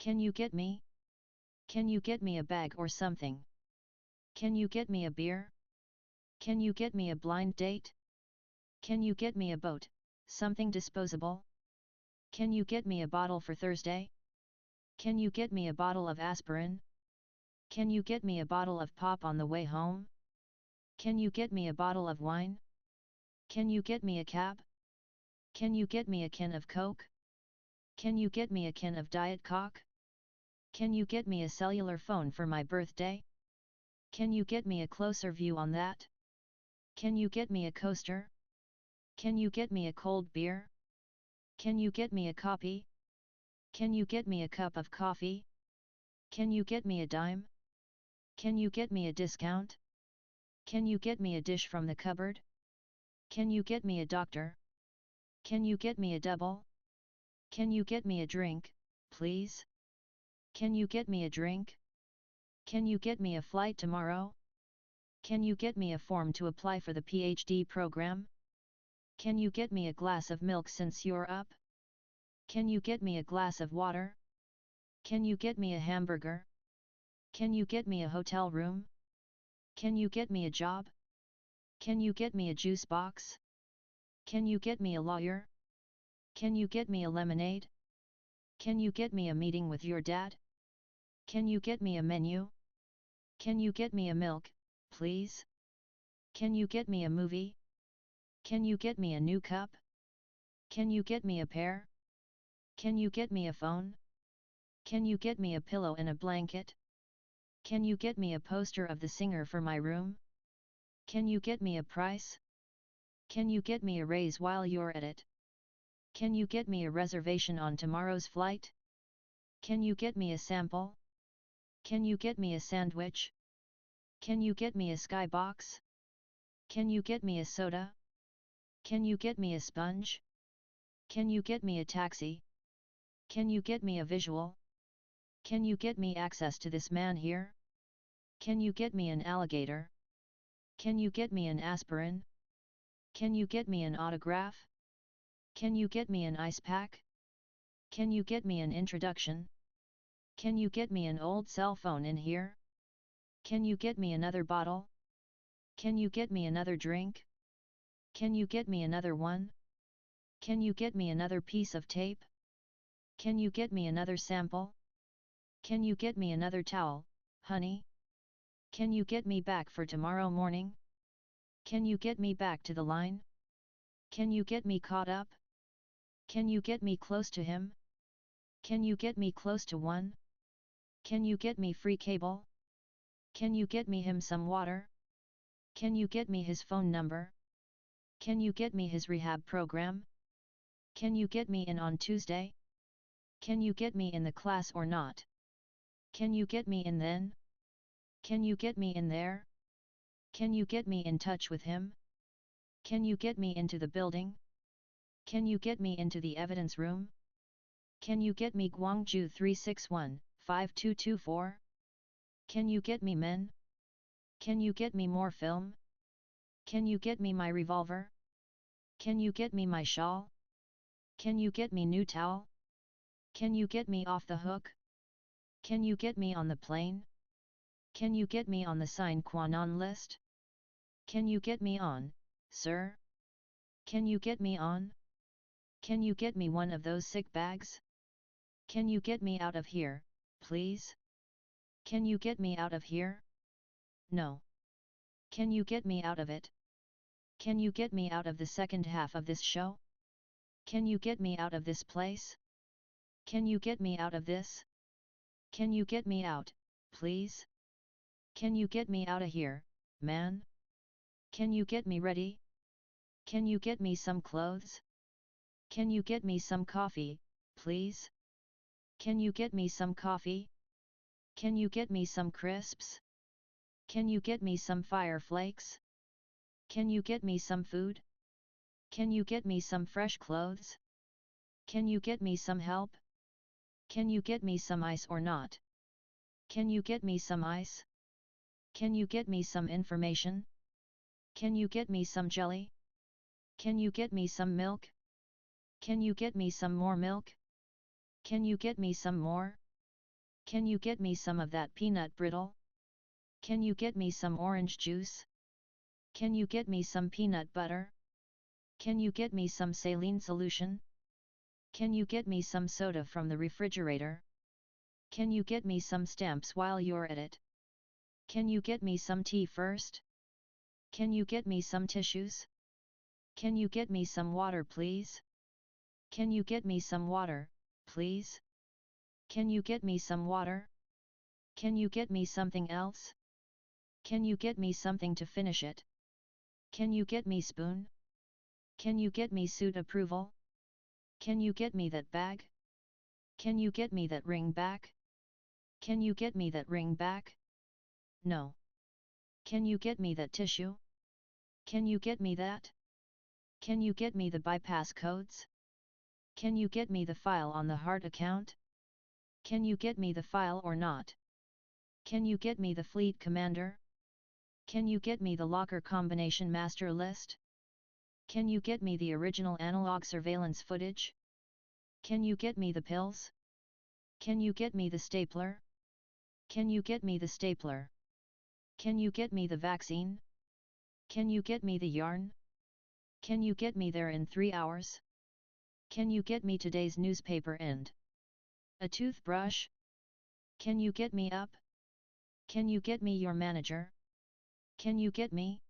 Can you get me? Can you get me a bag or something? Can you get me a beer? Can you get me a blind date? Can you get me a boat, something disposable? Can you get me a bottle for Thursday? Can you get me a bottle of aspirin? Can you get me a bottle of pop on the way home? Can you get me a bottle of wine? Can you get me a cab? Can you get me a can of Coke? Can you get me a can of Diet Coke? Can you get me a cellular phone for my birthday? Can you get me a closer view on that? Can you get me a coaster? Can you get me a cold beer? Can you get me a copy? Can you get me a cup of coffee? Can you get me a dime? Can you get me a discount? Can you get me a dish from the cupboard? Can you get me a doctor? Can you get me a double? Can you get me a drink, please? Can you get me a drink? Can you get me a flight tomorrow? Can you get me a form to apply for the PhD program? Can you get me a glass of milk since you're up? Can you get me a glass of water? Can you get me a hamburger? Can you get me a hotel room? Can you get me a job? Can you get me a juice box? Can you get me a lawyer? Can you get me a lemonade? Can you get me a meeting with your dad? Can you get me a menu? Can you get me a milk, please? Can you get me a movie? Can you get me a new cup? Can you get me a pair? Can you get me a phone? Can you get me a pillow and a blanket? Can you get me a poster of the singer for my room? Can you get me a price? Can you get me a raise while you're at it? Can you get me a reservation on tomorrow's flight? Can you get me a sample? Can you get me a sandwich? Can you get me a skybox? Can you get me a soda? Can you get me a sponge? Can you get me a taxi? Can you get me a visual? Can you get me access to this man here? Can you get me an alligator? Can you get me an aspirin? Can you get me an autograph? Can you get me an ice pack? Can you get me an introduction? Can you get me an old cell phone in here? Can you get me another bottle? Can you get me another drink? Can you get me another one? Can you get me another piece of tape? Can you get me another sample? Can you get me another towel, honey? Can you get me back for tomorrow morning? Can you get me back to the line? Can you get me caught up? Can you get me close to him? Can you get me close to one? Can you get me free cable? Can you get me him some water? Can you get me his phone number? Can you get me his rehab program? Can you get me in on Tuesday? Can you get me in the class or not? Can you get me in then? Can you get me in there? Can you get me in touch with him? Can you get me into the building? Can you get me into the evidence room? Can you get me Guangzhou 361-5224? Can you get me men? Can you get me more film? Can you get me my revolver? Can you get me my shawl? Can you get me new towel? Can you get me off the hook? Can you get me on the plane? Can you get me on the sine qua non list? Can you get me on, sir? Can you get me on? Can you get me one of those sick bags? Can you get me out of here, please? Can you get me out of here? No. Can you get me out of it? Can you get me out of the second half of this show? Can you get me out of this place? Can you get me out of this? Can you get me out, please? Can you get me out of here, man? Can you get me ready? Can you get me some clothes? Can you get me some coffee, please? Can you get me some coffee? Can you get me some crisps? Can you get me some fire flakes? Can you get me some food? Can you get me some fresh clothes? Can you get me some help? Can you get me some ice or not? Can you get me some ice? Can you get me some information? Can you get me some jelly? Can you get me some milk? Can you get me some more milk? Can you get me some more? Can you get me some of that peanut brittle? Can you get me some orange juice? Can you get me some peanut butter? Can you get me some saline solution? Can you get me some soda from the refrigerator? Can you get me some stamps while you're at it? Can you get me some tea first? Can you get me some tissues? Can you get me some water please? Can you get me some water, please? Can you get me some water? Can you get me something else? Can you get me something to finish it? Can you get me spoon? Can you get me suit approval? Can you get me that bag? Can you get me that ring back? Can you get me that ring back? No. Can you get me that tissue? Can you get me that? Can you get me the bypass codes? Can you get me the file on the heart account? Can you get me the file or not? Can you get me the fleet commander? Can you get me the locker combination master list? Can you get me the original analog surveillance footage? Can you get me the pills? Can you get me the stapler? Can you get me the stapler? Can you get me the vaccine? Can you get me the yarn? Can you get me there in 3 hours? Can you get me today's newspaper and a toothbrush? Can you get me up? Can you get me your manager? Can you get me?